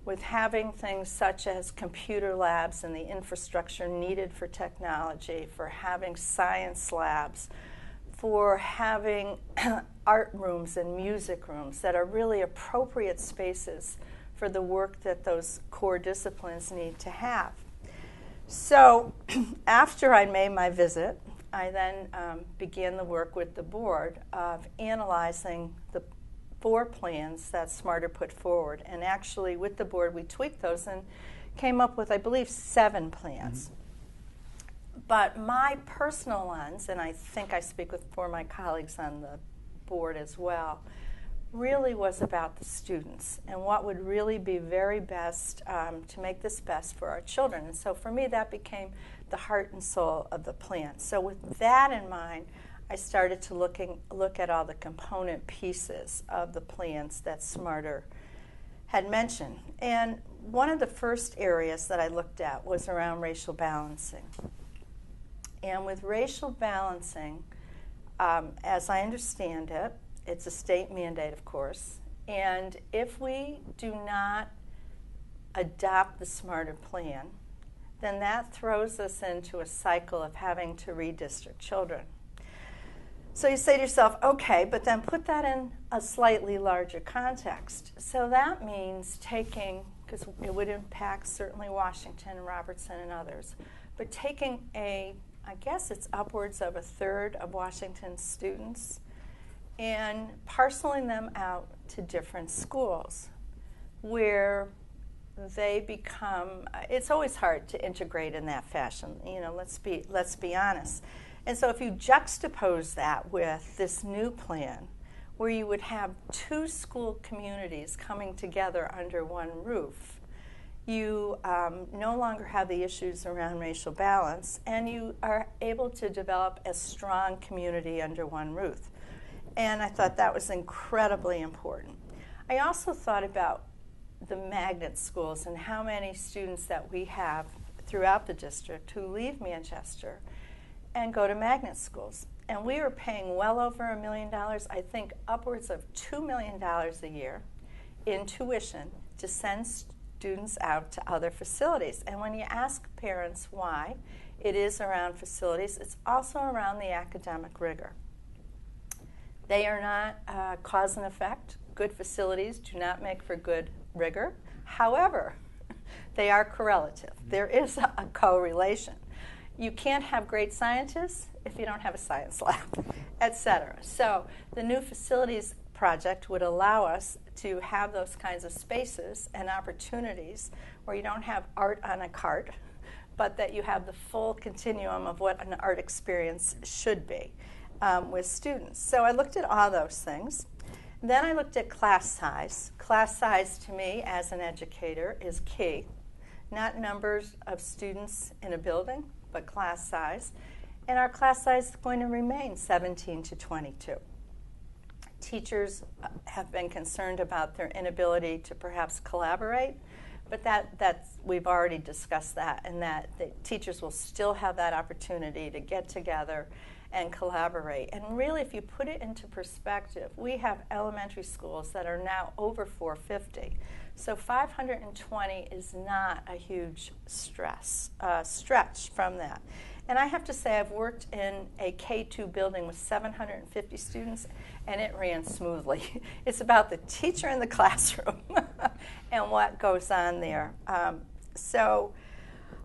Speaker 6: with having things such as computer labs and the infrastructure needed for technology, for having science labs, for having art rooms and music rooms that are really appropriate spaces for the work that those core disciplines need to have. So after I made my visit, I then began the work with the board of analyzing the 4 plans that Smarter put forward. And actually with the board we tweaked those and came up with, I believe, 7 plans. But my personal lens, and I think I speak for my colleagues on the board as well, really was about the students and what would really be very best to make this best for our children. And so for me, that became the heart and soul of the plan. So with that in mind, I started to look at all the component pieces of the plans that Smarter had mentioned. And one of the first areas that I looked at was around racial balancing. And with racial balancing, as I understand it, it's a state mandate, of course, and if we do not adopt the Smarter plan, then that throws us into a cycle of having to redistrict children. So you say to yourself, okay, but then put that in a slightly larger context. So that means taking, because it would impact certainly Washington and Robertson and others, but taking I guess it's upwards of 1/3 of Washington's students and parceling them out to different schools where they become, it's always hard to integrate in that fashion, let's be honest. And so if you juxtapose that with this new plan, where you would have two school communities coming together under one roof. You no longer have the issues around racial balance, and you are able to develop a strong community under one roof. And I thought that was incredibly important. I also thought about the magnet schools and how many students that we have throughout the district who leave Manchester and go to magnet schools. And we are paying well over $1 million, I think upwards of $2 million a year in tuition to send students out to other facilities. And when you ask parents why, it is around facilities. It's also around the academic rigor. They are not cause and effect. Good facilities do not make for good rigor. However, they are correlative. There is a correlation. You can't have great scientists if you don't have a science lab, etc. So the new facilities project would allow us to have those kinds of spaces and opportunities where you don't have art on a cart, but that you have the full continuum of what an art experience should be with students. So I looked at all those things. Then I looked at class size. Class size to me as an educator is key. Not numbers of students in a building, but class size. And our class size is going to remain 17 to 22. Teachers have been concerned about their inability to perhaps collaborate, but we've already discussed that, and that the teachers will still have that opportunity to get together and collaborate. And really, if you put it into perspective, we have elementary schools that are now over 450. So 520 is not a huge stretch from that. And I have to say, I've worked in a K-2 building with 750 students, and it ran smoothly. It's about the teacher in the classroom and what goes on there. So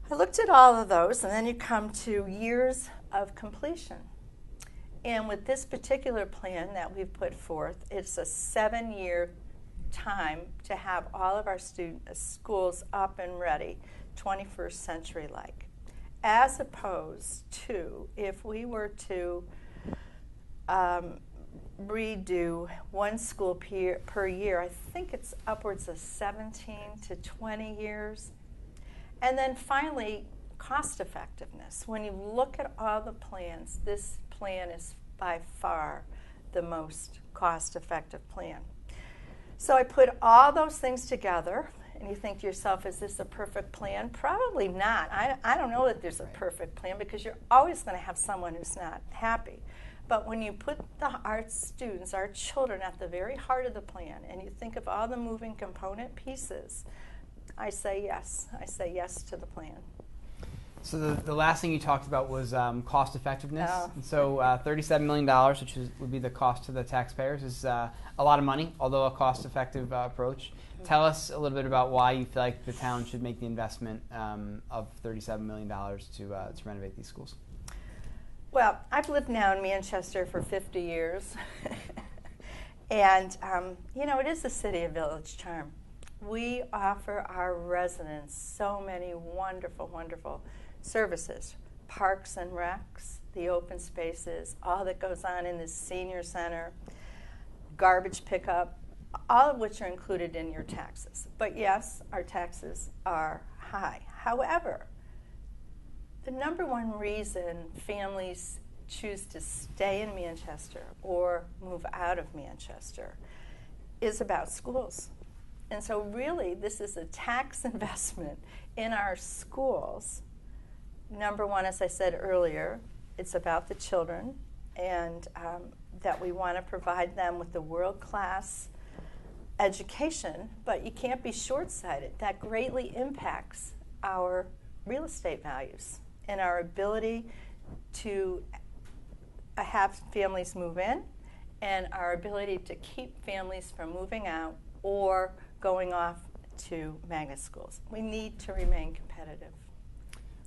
Speaker 6: I looked at all of those, and then you come to years of completion. And with this particular plan that we've put forth, it's a 7-year time to have all of our schools up and ready, 21st century like. As opposed to if we were to redo one school per year, I think it's upwards of 17 to 20 years. And then finally, cost effectiveness. When you look at all the plans, this plan is by far the most cost effective plan. So I put all those things together, and you think to yourself, is this a perfect plan? Probably not. I don't know that there's a perfect plan, because you're always going to have someone who's not happy. But when you put our students, our children, at the very heart of the plan, and you think of all the moving component pieces, I say yes. I say yes to the plan.
Speaker 1: So the last thing you talked about was cost effectiveness.
Speaker 6: Oh.
Speaker 1: And so $37 million, which would be the cost to the taxpayers, is a lot of money, although a cost-effective approach. Tell us a little bit about why you feel like the town should make the investment of $37 million to renovate these schools.
Speaker 6: Well, I've lived now in Manchester for 50 years. And, it is the city of village charm. We offer our residents so many wonderful, wonderful services. Parks and recs, the open spaces, all that goes on in the senior center, garbage pickup, all of which are included in your taxes. But yes, our taxes are high. However, the number one reason families choose to stay in Manchester or move out of Manchester is about schools. And so really, this is a tax investment in our schools. Number one, as I said earlier, it's about the children, and that we want to provide them with the world-class education, but you can't be short-sighted. That greatly impacts our real estate values and our ability to have families move in, and our ability to keep families from moving out or going off to magnet schools. We need to remain competitive.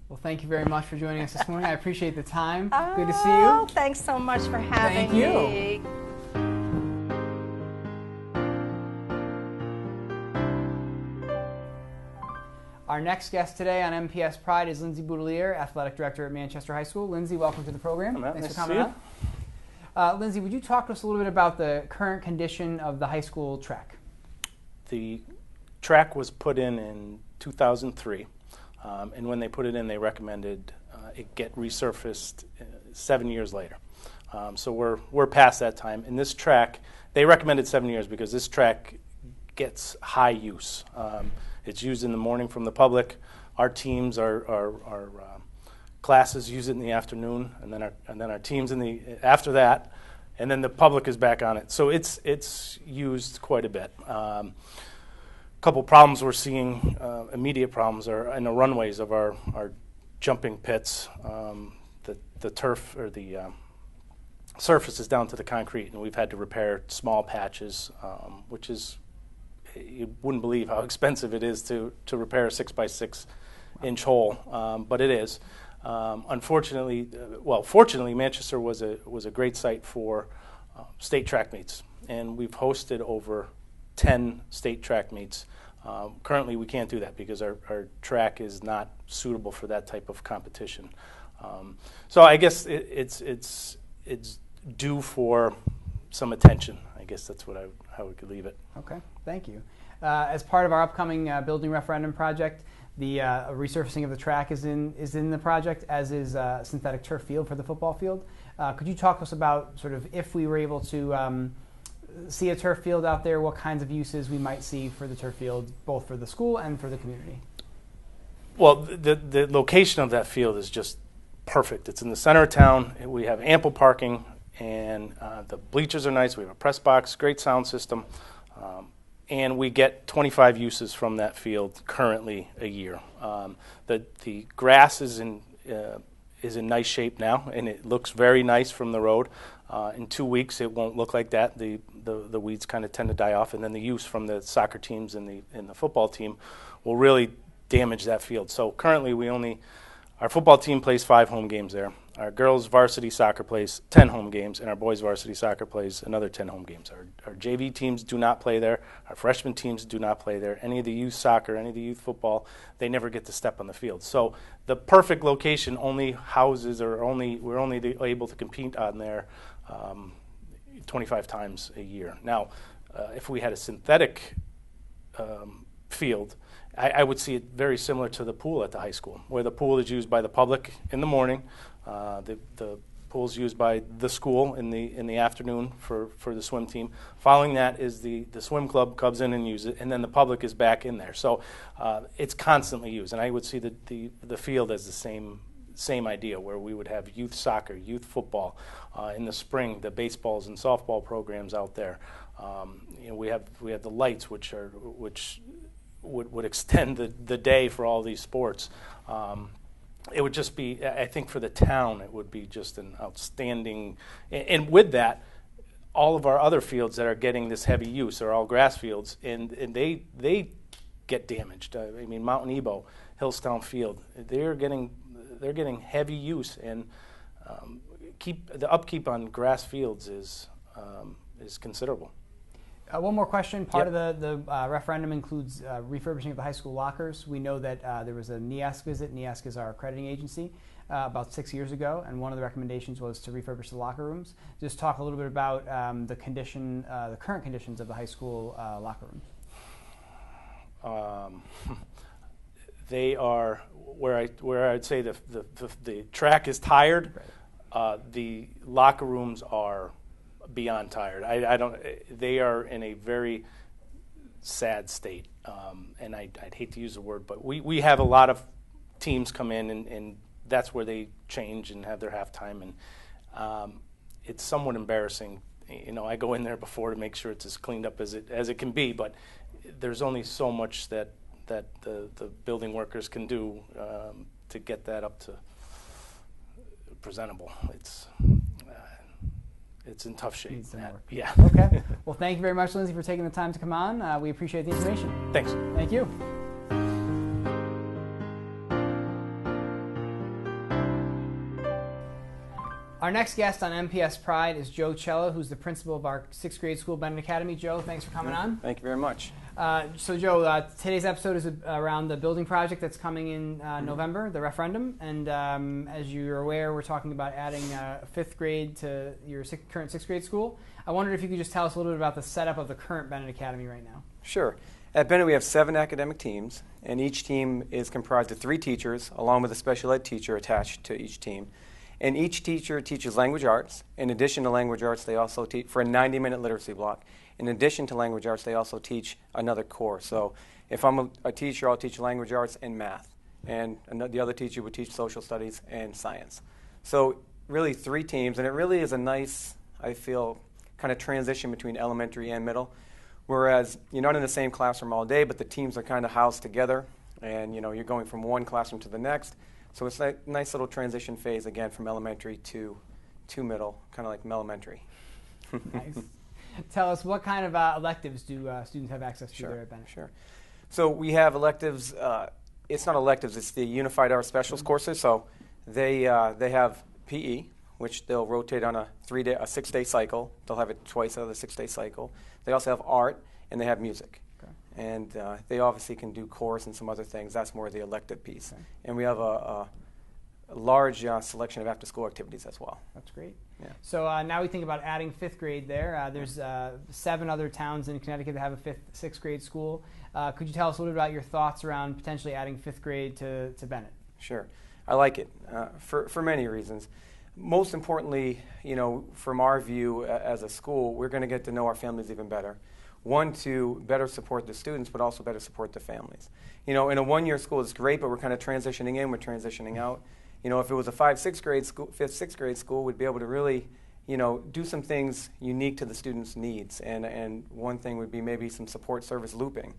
Speaker 1: Well, thank you very much for joining us this morning. I appreciate the time. Good to see you.
Speaker 6: Thanks so much for having
Speaker 1: me.
Speaker 6: Thank you.
Speaker 1: Our next guest today on MPS Pride is Lindsay Boudelier, Athletic Director at Manchester High School. Lindsay, welcome to the program.
Speaker 7: Thanks
Speaker 1: for coming up. Lindsay, would you talk to us a little bit about the current condition of the high school track?
Speaker 7: The track was put in 2003, and when they put it in, they recommended it get resurfaced 7 years later. So we're past that time. And this track, they recommended 7 years because this track gets high use. It's used in the morning from the public. Our teams, our classes use it in the afternoon, and then our teams after that, and then the public is back on it. So it's used quite a bit. Couple problems we're seeing, immediate problems, are in the runways of our jumping pits. The turf or the surface is down to the concrete, and we've had to repair small patches, which is, you wouldn't believe how expensive it is to repair a 6x6 inch hole, but it is. Unfortunately, fortunately, Manchester was a great site for state track meets, and we've hosted over 10 state track meets. Currently, we can't do that because our track is not suitable for that type of competition. So I guess it's due for some attention. I guess that's how we could leave it.
Speaker 1: Okay, thank you. As part of our upcoming building referendum project, the resurfacing of the track is in the project, as is synthetic turf field for the football field. Could you talk to us about sort of if we were able to see a turf field out there, what kinds of uses we might see for the turf field, both for the school and for the community?
Speaker 7: Well, the location of that field is just perfect. It's in the center of town. We have ample parking, and the bleachers are nice. We have a press box, great sound system, and we get 25 uses from that field currently a year. The grass is in nice shape now, and it looks very nice from the road. In 2 weeks, it won't look like that. The weeds kind of tend to die off, and then the use from the soccer teams and the football team will really damage that field. So currently, our football team plays 5 home games there. Our girls varsity soccer plays 10 home games, and our boys varsity soccer plays another 10 home games. Our JV teams do not play there. Our freshman teams do not play there. Any of the youth soccer, any of the youth football, they never get to step on the field. So the perfect location only houses, we're only able to compete on there 25 times a year. Now, if we had a synthetic field, I would see it very similar to the pool at the high school, where the pool is used by the public in the morning. The pool is used by the school in the afternoon for the swim team. Following that is the swim club comes in and uses it, and then the public is back in there. So it's constantly used, and I would see the field as the same idea, where we would have youth soccer, youth football. In the spring, the baseballs and softball programs out there. We have the lights, which would extend the day for all these sports. It would just be, I think for the town, it would be just an outstanding, and with that, all of our other fields that are getting this heavy use are all grass fields, and they get damaged. I mean, Mountain Ebo, Hillstown Field, they're getting heavy use, and the upkeep on grass fields is considerable.
Speaker 1: One more question. Part of the referendum includes refurbishing of the high school lockers. We know that there was a NEASC visit. NEASC is our accrediting agency about 6 years ago, and one of the recommendations was to refurbish the locker rooms. Just talk a little bit about the current conditions of the high school locker rooms.
Speaker 7: They are where I'd say the track is tired. Right. The locker rooms are beyond tired. They are in a very sad state, and I'd hate to use the word, but we have a lot of teams come in, and that's where they change and have their halftime, and it's somewhat embarrassing. I go in there before to make sure it's as cleaned up as it can be, but there's only so much that the building workers can do to get that up to presentable. It's in tough shape. Yeah.
Speaker 1: Okay. Well, thank you very much, Lindsay, for taking the time to come on. We appreciate the information.
Speaker 7: Thanks.
Speaker 1: Thank you. Our next guest on MPS Pride is Joe Cello, who's the principal of our 6th grade school, Bennett Academy. Joe, thanks for coming on.
Speaker 8: Thank you very much.
Speaker 1: So Joe, today's episode is around the building project that's coming in November, the referendum. And as you're aware, we're talking about adding fifth grade to your current sixth grade school. I wondered if you could just tell us a little bit about the setup of the current Bennett Academy right now.
Speaker 8: Sure. At Bennett, we have 7 academic teams, and each team is comprised of 3 teachers, along with a special ed teacher attached to each team. And each teacher teaches language arts. In addition to language arts, they also teach for a 90-minute literacy block. In addition to language arts, they also teach another course. So if I'm a teacher, I'll teach language arts and math. And the other teacher would teach social studies and science. So really 3 teams, and it really is a nice, I feel, kind of transition between elementary and middle. Whereas you're not in the same classroom all day, but the teams are kind of housed together, and you're going from one classroom to the next. So it's a nice little transition phase, again, from elementary to middle, kind of like elementary.
Speaker 1: Nice. Tell us, what kind of electives do students have access to there at Bennett?
Speaker 8: Sure. So we have electives. It's not electives. It's the Unified Art Specials courses. So they have PE, which they'll rotate on a 6-day cycle. They'll have it twice out of the 6-day cycle. They also have art, and they have music. Okay. And they obviously can do chorus and some other things. That's more the elective piece. Okay. And we have a large selection of after-school activities as well.
Speaker 1: That's great.
Speaker 8: Yeah.
Speaker 1: So now we think about adding fifth grade there. There's 7 other towns in Connecticut that have a sixth grade school. Could you tell us a little bit about your thoughts around potentially adding fifth grade to Bennett?
Speaker 8: Sure. I like it for many reasons. Most importantly, from our view as a school, we're going to get to know our families even better. One, to better support the students, but also better support the families. In a one-year school, it's great, but we're kind of transitioning in, we're transitioning out. If it was a 5th, 6th grade school, we'd be able to really, do some things unique to the students' needs. And one thing would be maybe some support service looping.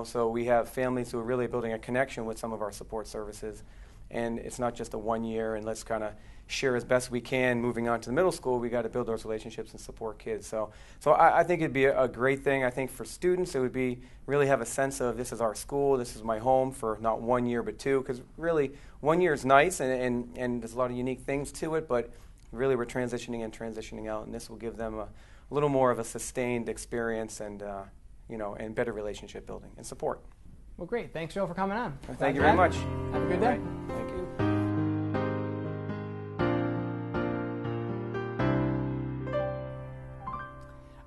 Speaker 8: So we have families who are really building a connection with some of our support services. And it's not just a 1 year and let's kind of share as best we can. Moving on to the middle school, we got to build those relationships and support kids. So I think it'd be a great thing. I think for students, it would be really have a sense of this is our school, this is my home for not 1 year but 2. Because really, 1 year is nice and there's a lot of unique things to it. But really, we're transitioning and transitioning out, and this will give them a little more of a sustained experience and and better relationship building and support.
Speaker 1: Well, great. Thanks, Joe, for coming on.
Speaker 8: Thank you very much.
Speaker 1: Have a good day.
Speaker 8: Thank you.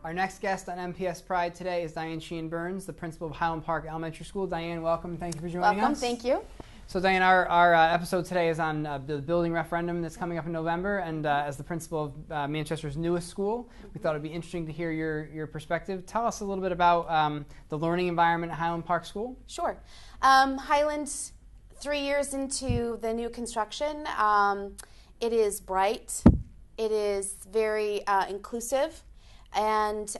Speaker 1: Our next guest on MPS Pride today is Diane Sheehan Burns, the principal of Highland Park Elementary School. Diane, welcome. Thank you for joining us.
Speaker 9: Welcome. Thank you.
Speaker 1: So, Diane, our episode today is on the building referendum that's coming up in November. And as the principal of Manchester's newest school, we thought it would be interesting to hear your perspective. Tell us a little bit about the learning environment at Highland Park School.
Speaker 9: Sure. Highland, 3 years into the new construction, it is bright. It is very inclusive. And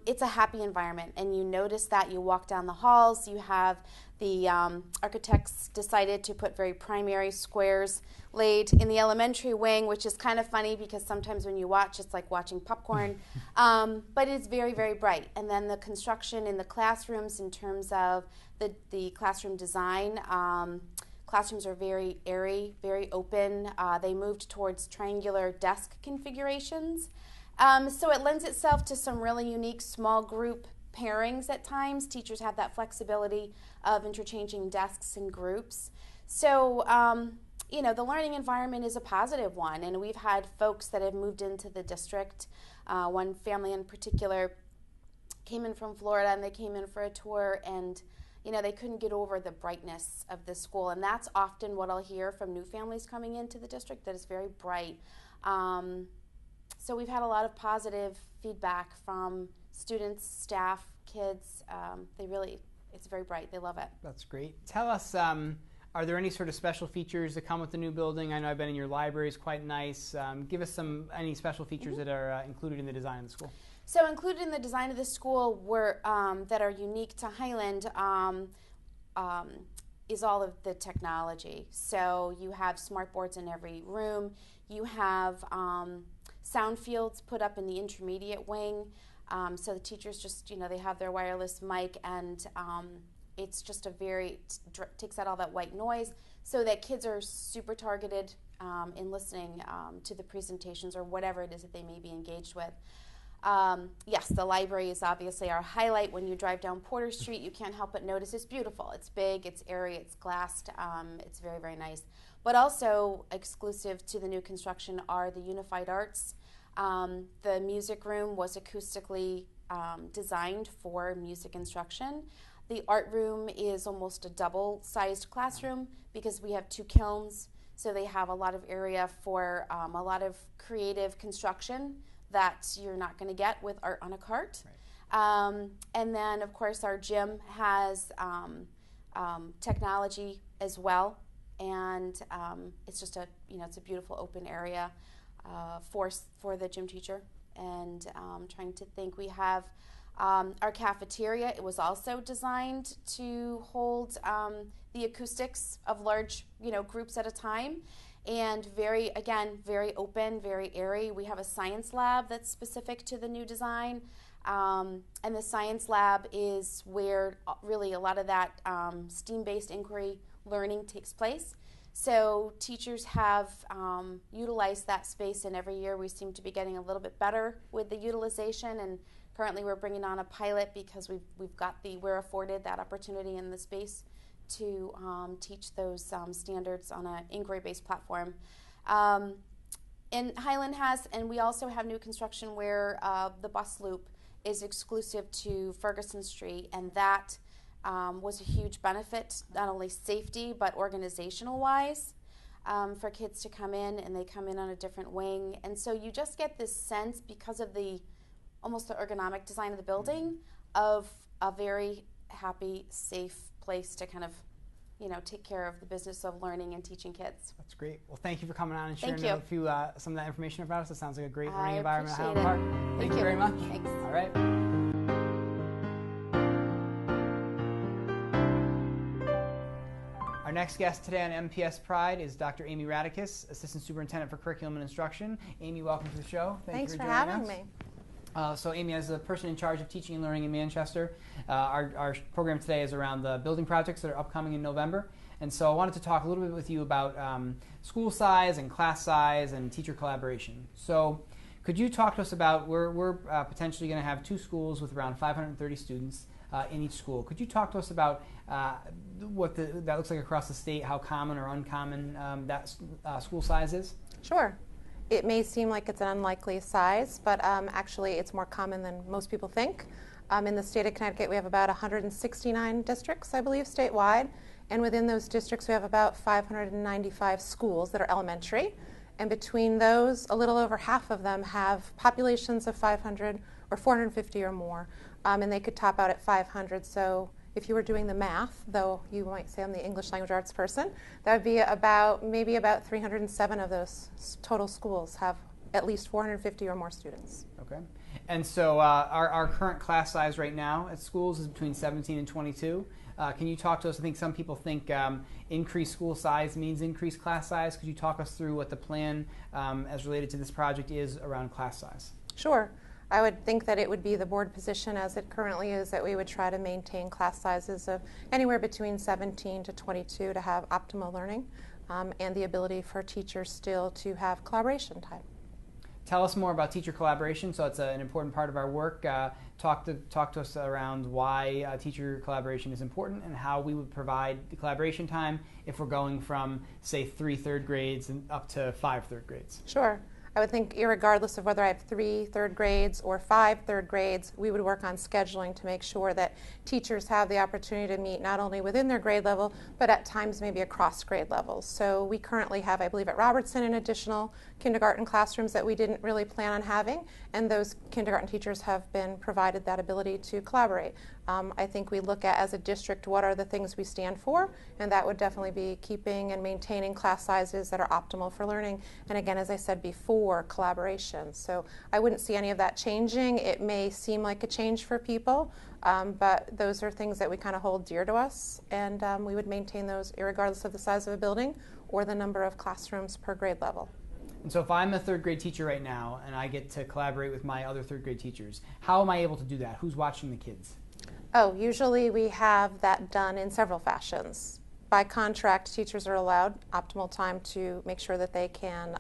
Speaker 9: it's a happy environment, and you notice that you walk down the halls. You have the architects decided to put very primary squares laid in the elementary wing, which is kind of funny because sometimes when you watch, it's like watching popcorn. But it's very, very bright. And then the construction in the classrooms in terms of the classroom design, classrooms are very airy, very open. They moved towards triangular desk configurations. So it lends itself to some really unique small group pairings at times. Teachers have that flexibility of interchanging desks and groups. So, the learning environment is a positive one, and we've had folks that have moved into the district. One family in particular came in from Florida, and they came in for a tour, and they couldn't get over the brightness of the school, and that's often what I'll hear from new families coming into the district, that it's very bright. So we've had a lot of positive feedback from students, staff, kids. It's very bright. They love it.
Speaker 1: That's great. Tell us, are there any sort of special features that come with the new building? I know I've been in your library. It's quite nice. Give us any special features that are included in the design of the school.
Speaker 9: So included in the design of the school that are unique to Highland is all of the technology. So you have smart boards in every room. You have sound fields put up in the intermediate wing, so the teachers just, they have their wireless mic, and it's just takes out all that white noise, so that kids are super targeted in listening to the presentations or whatever it is that they may be engaged with. Yes, the library is obviously our highlight. When you drive down Porter Street, you can't help but notice it's beautiful. It's big, it's airy, it's glassed. It's very, very nice. But also exclusive to the new construction are the Unified Arts. The music room was acoustically designed for music instruction. The art room is almost a double-sized classroom because we have 2 kilns, so they have a lot of area for a lot of creative construction that you're not going to get with art on a cart. Right. And then, of course, our gym has technology as well, and it's just it's a beautiful open area for the gym teacher. And trying to think, we have our cafeteria. It was also designed to hold the acoustics of large, groups at a time, and very open, very airy. We have a science lab that's specific to the new design, and the science lab is where really a lot of that STEAM-based inquiry learning takes place. So teachers have utilized that space, and every year we seem to be getting a little bit better with the utilization. And currently we're bringing on a pilot because we're afforded that opportunity in the space to teach those standards on an inquiry-based platform. And Highland has, and we also have new construction where the bus loop is exclusive to Ferguson Street, and that was a huge benefit, not only safety but organizational-wise, for kids to come in, and they come in on a different wing. And so you just get this sense, because of almost the ergonomic design of the building, of a very happy, safe place to kind of, take care of the business of learning and teaching kids.
Speaker 1: That's great. Well, thank you for coming on and sharing some of that information about us. It sounds like a great learning environment at Highland Park. Thank you very much.
Speaker 9: Thanks.
Speaker 1: All right. Our next guest today on MPS Pride is Dr. Amy Radicus, Assistant Superintendent for Curriculum and Instruction. Amy, welcome to the show.
Speaker 10: Thanks for
Speaker 1: joining
Speaker 10: having
Speaker 1: us.
Speaker 10: me.
Speaker 1: So Amy, as the person in charge of teaching and learning in Manchester, our program today is around the building projects that are upcoming in November. And so I wanted to talk a little bit with you about school size and class size and teacher collaboration. So could you talk to us about, we're potentially going to have 2 schools with around 530 students in each school. Could you talk to us about what that looks like across the state, how common or uncommon that school size is?
Speaker 10: Sure. It may seem like it's an unlikely size, but actually it's more common than most people think. In the state of Connecticut, we have about 169 districts, I believe, statewide. And within those districts, we have about 595 schools that are elementary. And between those, a little over half of them have populations of 500 or 450 or more. And they could top out at 500. So if you were doing the math, though you might say I'm the English language arts person, that would be maybe about 307 of those total schools have at least 450 or more students.
Speaker 1: Okay. And so our current class size right now at schools is between 17 and 22. Can you talk to us? I think some people think increased school size means increased class size. Could you talk us through what the plan as related to this project is around class size?
Speaker 10: Sure. I would think that it would be the board position as it currently is that we would try to maintain class sizes of anywhere between 17 to 22 to have optimal learning and the ability for teachers still to have collaboration time.
Speaker 1: Tell us more about teacher collaboration. So it's an important part of our work. Talk to us around why teacher collaboration is important and how we would provide the collaboration time if we're going from, say, 3 third grades and up to 5 third grades.
Speaker 10: Sure. I would think irregardless of whether I have 3 third grades or 5 third grades, we would work on scheduling to make sure that teachers have the opportunity to meet not only within their grade level, but at times maybe across grade levels. So we currently have, I believe at Robertson, an additional kindergarten classrooms that we didn't really plan on having, and those kindergarten teachers have been provided that ability to collaborate. I think we look at, as a district, what are the things we stand for, and that would definitely be keeping and maintaining class sizes that are optimal for learning. And again, as I said before, collaboration. So I wouldn't see any of that changing. It may seem like a change for people, but those are things that we kind of hold dear to us, and we would maintain those irregardless of the size of a building or the number of classrooms per grade level.
Speaker 1: And so if I'm a third grade teacher right now and I get to collaborate with my other third grade teachers, how am I able to do that? Who's watching the kids?
Speaker 10: Oh, usually we have that done in several fashions. By contract, teachers are allowed optimal time to make sure that they can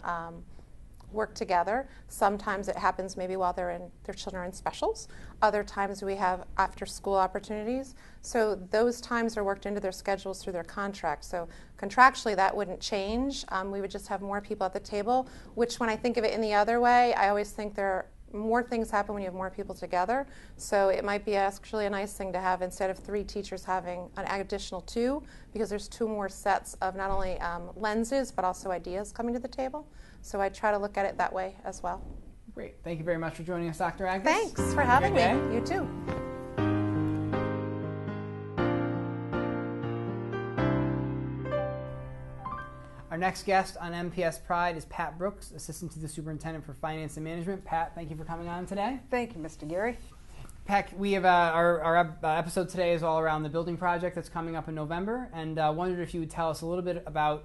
Speaker 10: work together. Sometimes it happens maybe while their children are in specials. Other times we have after-school opportunities. So those times are worked into their schedules through their contract. So contractually that wouldn't change. We would just have more people at the table, which when I think of it in the other way, I always think there are more things happen when you have more people together. So it might be actually a nice thing to have, instead of 3 teachers, having an additional 2, because there's 2 more sets of not only lenses but also ideas coming to the table. So I try to look at it that way as well.
Speaker 1: Great. Thank you very much for joining us, Dr. Agnes.
Speaker 10: Thanks for having me. You too.
Speaker 1: Our next guest on MPS Pride is Pat Brooks, Assistant to the Superintendent for Finance and Management. Pat, thank you for coming on today.
Speaker 11: Thank you, Mr. Gary.
Speaker 1: Pat, we have our episode today is all around the building project that's coming up in November, and wondered if you would tell us a little bit about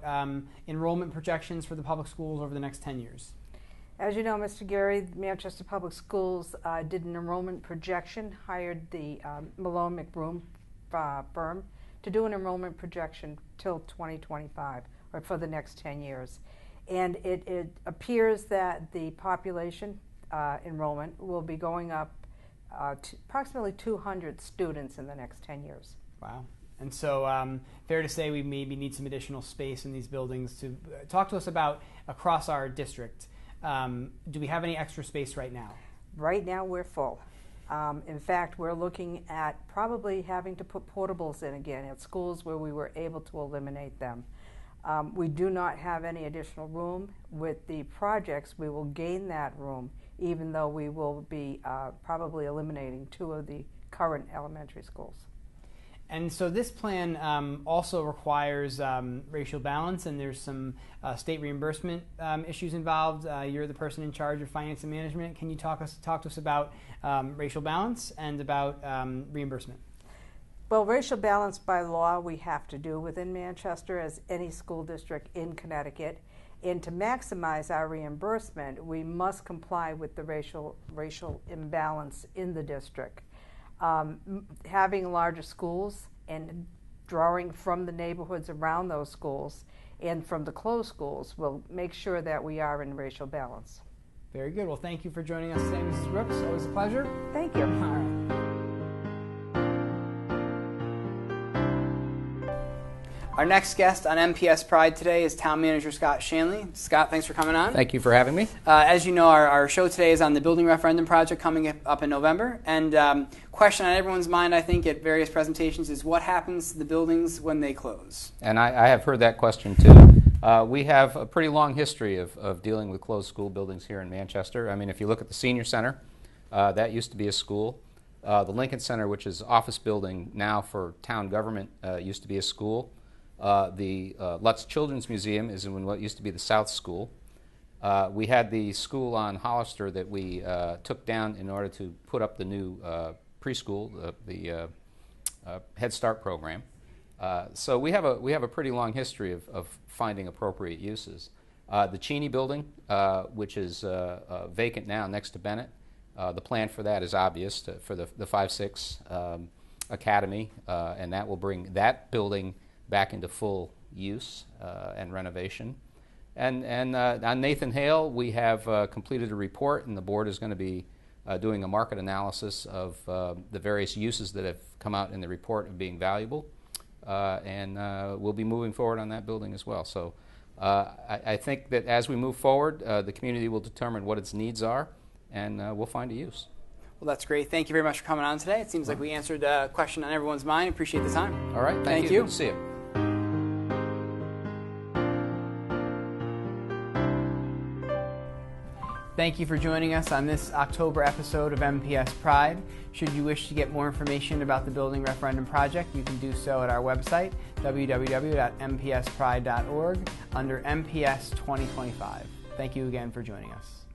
Speaker 1: enrollment projections for the public schools over the next 10 years.
Speaker 11: As you know, Mr. Gary, Manchester Public Schools did an enrollment projection, hired the Malone McBroom firm to do an enrollment projection till 2025, or for the next 10 years. And it appears that the population enrollment will be going up to approximately 200 students in the next 10 years.
Speaker 1: Wow. And so fair to say we maybe need some additional space in these buildings. To talk to us about across our district, do we have any extra space right now?
Speaker 11: Right now we're full. In fact, we're looking at probably having to put portables in again at schools where we were able to eliminate them. We do not have any additional room. With the projects, we will gain that room, even though we will be probably eliminating 2 of the current elementary schools.
Speaker 1: And so this plan also requires racial balance, and there's some state reimbursement issues involved. You're the person in charge of finance and management. Can you talk to us about racial balance and about reimbursement?
Speaker 11: Well, racial balance by law we have to do within Manchester, as any school district in Connecticut. And to maximize our reimbursement, we must comply with the racial imbalance in the district. Having larger schools and drawing from the neighborhoods around those schools and from the closed schools will make sure that we are in racial balance.
Speaker 1: Very good. Well, thank you for joining us today, Mrs. Brooks. Always a pleasure.
Speaker 11: Thank you.
Speaker 1: All right. Our next guest on MPS Pride today is Town Manager Scott Shanley. Scott, thanks for coming on.
Speaker 12: Thank you for having me.
Speaker 1: As you know, our show today is on the building referendum project coming up in November. And question on everyone's mind, I think, at various presentations is what happens to the buildings when they close?
Speaker 12: And I have heard that question too. We have a pretty long history of dealing with closed school buildings here in Manchester. I mean, if you look at the Senior Center, that used to be a school. The Lincoln Center, which is office building now for town government, used to be a school. The Lutz Children's Museum is in what used to be the South School. We had the school on Hollister that we took down in order to put up the new preschool, the Head Start program. So we have a pretty long history of finding appropriate uses. The Cheney building, which is vacant now next to Bennett, the plan for that is obvious for the 5-6 academy, and that will bring that building back into full use and renovation. And on Nathan Hale, we have completed a report, and the board is going to be doing a market analysis of the various uses that have come out in the report of being valuable, and we'll be moving forward on that building as well. So I think that as we move forward, the community will determine what its needs are, and we'll find a use.
Speaker 1: Well, that's great. Thank you very much for coming on today. It seems like we answered a question on everyone's mind. Appreciate the time.
Speaker 12: All right. Thank you. Good to see you.
Speaker 1: Thank you for joining us on this October episode of MPS Pride. Should you wish to get more information about the Building Referendum Project, you can do so at our website, www.mpspride.org, under MPS 2025. Thank you again for joining us.